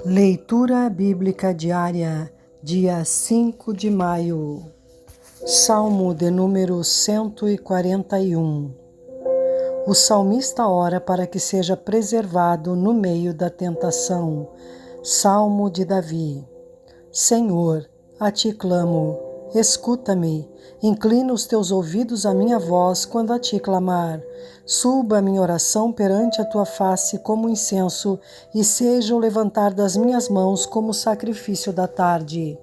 Leitura Bíblica Diária, dia 5 de maio. Salmo de número 141. O salmista ora para que seja preservado no meio da tentação. Salmo de Davi. Senhor, a ti clamo, escuta-me, inclina os teus ouvidos à minha voz quando a ti clamar. Suba a minha oração perante a tua face como incenso, e seja o levantar das minhas mãos como sacrifício da tarde.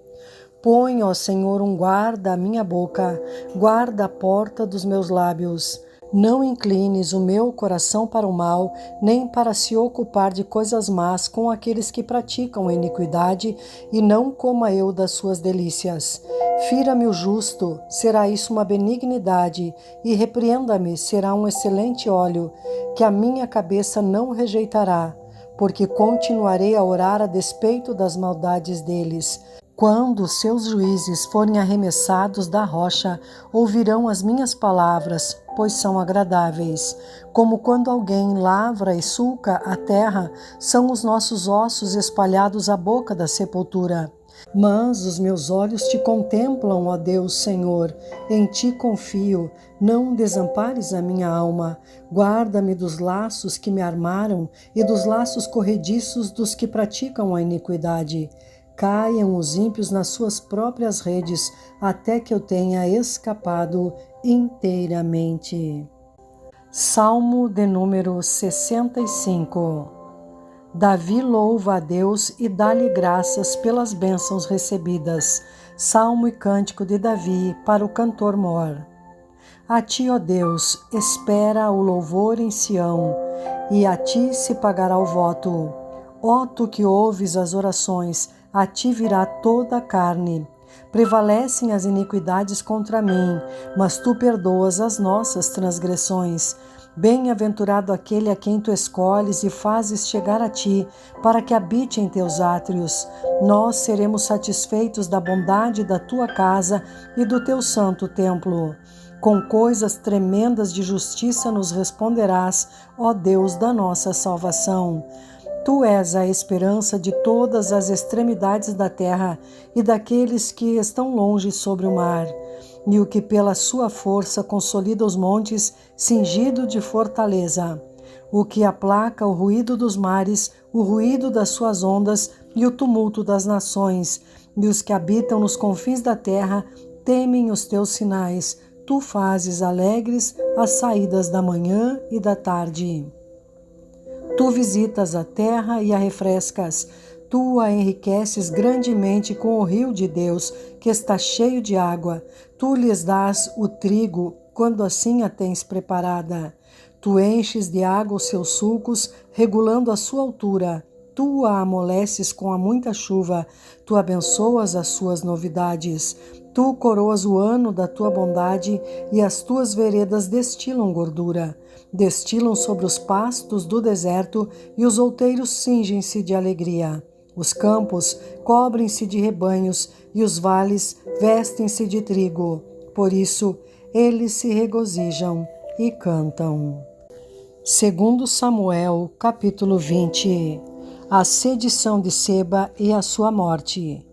Põe, ó Senhor, um guarda à minha boca, guarda a porta dos meus lábios. Não inclines o meu coração para o mal, nem para se ocupar de coisas más com aqueles que praticam a iniquidade, e não coma eu das suas delícias. Fira-me o justo, será isso uma benignidade, e repreenda-me, será um excelente óleo, que a minha cabeça não rejeitará, porque continuarei a orar a despeito das maldades deles. Quando seus juízes forem arremessados da rocha, ouvirão as minhas palavras, pois são agradáveis. Como quando alguém lavra e sulca a terra, são os nossos ossos espalhados à boca da sepultura. Mas os meus olhos te contemplam, ó Deus, Senhor, em ti confio, não desampares a minha alma. Guarda-me dos laços que me armaram e dos laços corrediços dos que praticam a iniquidade. Caiam os ímpios nas suas próprias redes, até que eu tenha escapado inteiramente. Salmo de número 65. Davi louva a Deus e dá-lhe graças pelas bênçãos recebidas. Salmo e cântico de Davi para o cantor mor. A ti, ó Deus, espera o louvor em Sião, e a ti se pagará o voto. Ó tu que ouves as orações, a ti virá toda a carne. Prevalecem as iniquidades contra mim, mas tu perdoas as nossas transgressões. Bem-aventurado aquele a quem tu escolhes e fazes chegar a ti, para que habite em teus átrios. Nós seremos satisfeitos da bondade da tua casa e do teu santo templo. Com coisas tremendas de justiça nos responderás, ó Deus da nossa salvação. Tu és a esperança de todas as extremidades da terra e daqueles que estão longe sobre o mar, e o que pela sua força consolida os montes, cingido de fortaleza, o que aplaca o ruído dos mares, o ruído das suas ondas e o tumulto das nações, e os que habitam nos confins da terra temem os teus sinais. Tu fazes alegres as saídas da manhã e da tarde. Tu visitas a terra e a refrescas. Tu a enriqueces grandemente com o rio de Deus, que está cheio de água. Tu lhes dás o trigo, quando assim a tens preparada. Tu enches de água os seus sulcos, regulando a sua altura. Tu a amoleces com a muita chuva. Tu abençoas as suas novidades. Tu coroas o ano da tua bondade, e as tuas veredas destilam gordura. Destilam sobre os pastos do deserto, e os outeiros cingem-se de alegria. Os campos cobrem-se de rebanhos, e os vales vestem-se de trigo. Por isso, eles se regozijam e cantam. Segundo Samuel, capítulo 20. A sedição de Seba e a sua morte.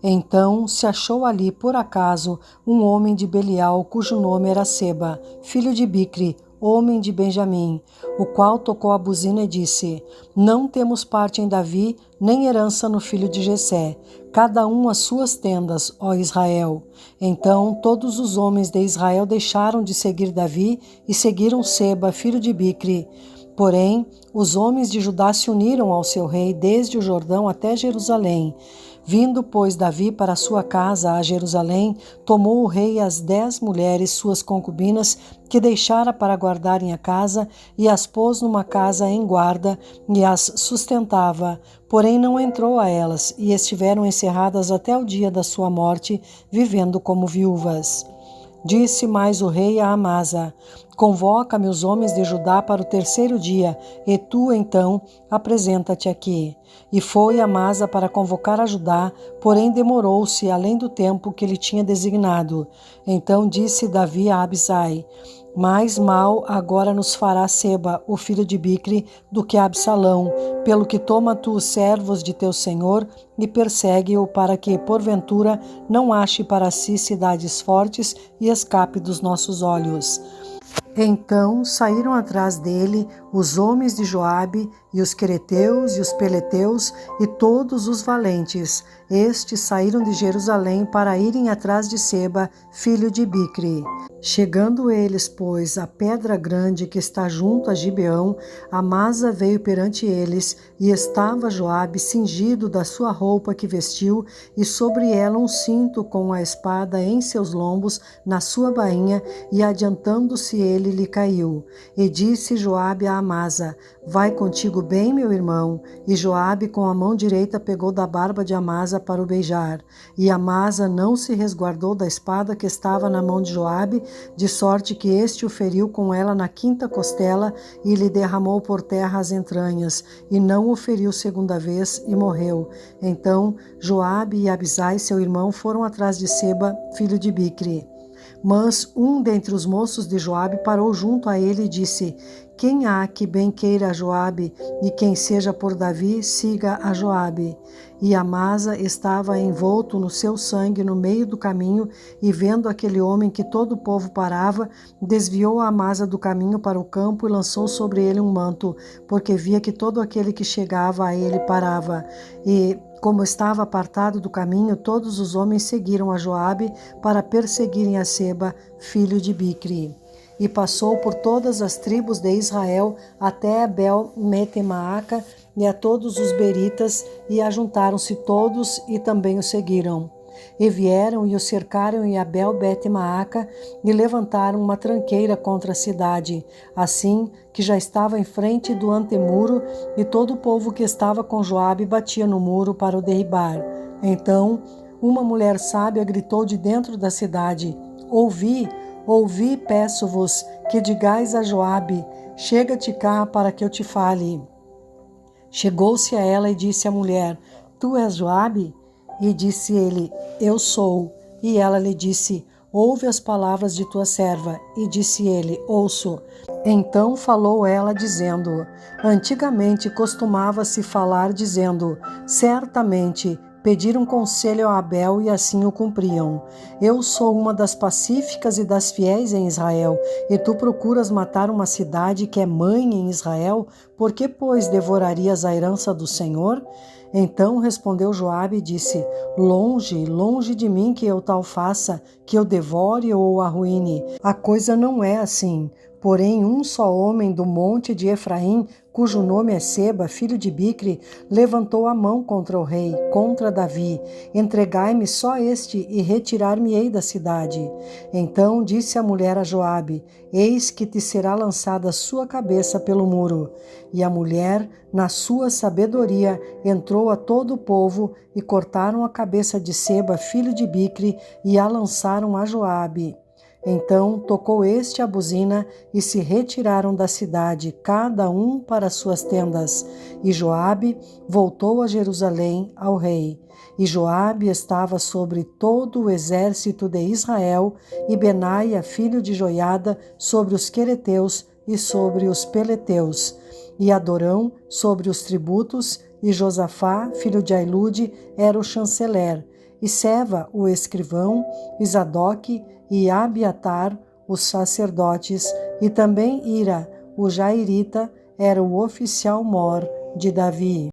Então se achou ali, por acaso, um homem de Belial, cujo nome era Seba, filho de Bicri, homem de Benjamim, o qual tocou a buzina e disse: Não temos parte em Davi, nem herança no filho de Jessé, cada um as suas tendas, ó Israel. Então todos os homens de Israel deixaram de seguir Davi e seguiram Seba, filho de Bicri. Porém, os homens de Judá se uniram ao seu rei desde o Jordão até Jerusalém. Vindo, pois, Davi para sua casa a Jerusalém, tomou o rei as 10 mulheres, suas concubinas, que deixara para guardarem a casa, e as pôs numa casa em guarda, e as sustentava. Porém não entrou a elas, e estiveram encerradas até o dia da sua morte, vivendo como viúvas. Disse mais o rei a Amasa: Convoca-me os homens de Judá para o terceiro dia, e tu, então, apresenta-te aqui. E foi Amasa para convocar a Judá, porém demorou-se além do tempo que ele tinha designado. Então disse Davi a Abisai: Mais mal agora nos fará Seba, o filho de Bicri, do que Absalão, pelo que toma tu os servos de teu senhor e persegue-o, para que, porventura, não ache para si cidades fortes e escape dos nossos olhos. Então saíram atrás dele os homens de Joabe, e os quereteus e os peleteus, e todos os valentes. Estes saíram de Jerusalém para irem atrás de Seba, filho de Bicri. Chegando eles, pois, à pedra grande que está junto a Gibeão, Amasa veio perante eles, e estava Joabe cingido da sua roupa que vestiu, e sobre ela um cinto com a espada em seus lombos, na sua bainha, e adiantando-se ele lhe caiu. E disse Joabe a Amasa: vai contigo bem, meu irmão. E Joabe com a mão direita pegou da barba de Amasa para o beijar. E Amasa não se resguardou da espada que estava na mão de Joabe, de sorte que este o feriu com ela na quinta costela e lhe derramou por terra as entranhas, e não o feriu segunda vez, e morreu. Então Joabe e Abisai, seu irmão, foram atrás de Seba, filho de Bicri. Mas um dentre os moços de Joabe parou junto a ele e disse: quem há que bem queira a Joabe, e quem seja por Davi, siga a Joabe. E Amasa estava envolto no seu sangue no meio do caminho, e vendo aquele homem que todo o povo parava, desviou a Amasa do caminho para o campo e lançou sobre ele um manto, porque via que todo aquele que chegava a ele parava. E como estava apartado do caminho, todos os homens seguiram a Joabe para perseguirem a Seba, filho de Bicri. E passou por todas as tribos de Israel até Abel-Metemaaca e a todos os beritas, e ajuntaram-se todos e também o seguiram. E vieram e o cercaram em Abel-Metemaaca e levantaram uma tranqueira contra a cidade, assim que já estava em frente do antemuro, e todo o povo que estava com Joabe batia no muro para o derribar. Então uma mulher sábia gritou de dentro da cidade: ouvi, peço-vos, que digais a Joabe: chega-te cá para que eu te fale. Chegou-se a ela e disse à mulher: tu és Joabe? E disse ele: eu sou. E ela lhe disse: ouve as palavras de tua serva. E disse ele: ouço. Então falou ela dizendo: antigamente costumava-se falar dizendo: certamente pediram conselho a Abel e assim o cumpriam. Eu sou uma das pacíficas e das fiéis em Israel, e tu procuras matar uma cidade que é mãe em Israel? Por que, pois, devorarias a herança do Senhor? Então respondeu Joabe e disse: longe, longe de mim que eu tal faça, que eu devore ou arruine. A coisa não é assim. Porém, um só homem do monte de Efraim, cujo nome é Seba, filho de Bicri, levantou a mão contra o rei, contra Davi. Entregai-me só este e retirar-me-ei da cidade. Então disse a mulher a Joabe: eis que te será lançada a sua cabeça pelo muro. E a mulher, na sua sabedoria, entrou a todo o povo e cortaram a cabeça de Seba, filho de Bicri, e a lançaram a Joabe. Então tocou este a buzina e se retiraram da cidade, cada um para suas tendas. E Joabe voltou a Jerusalém ao rei. E Joabe estava sobre todo o exército de Israel, e Benaia, filho de Joiada, sobre os quereteus e sobre os peleteus, e Adorão sobre os tributos, e Josafá, filho de Ailude, era o chanceler, e Seva, o escrivão, e Zadoque e Abiatar, os sacerdotes, e também Ira, o jairita, era o oficial mor de Davi.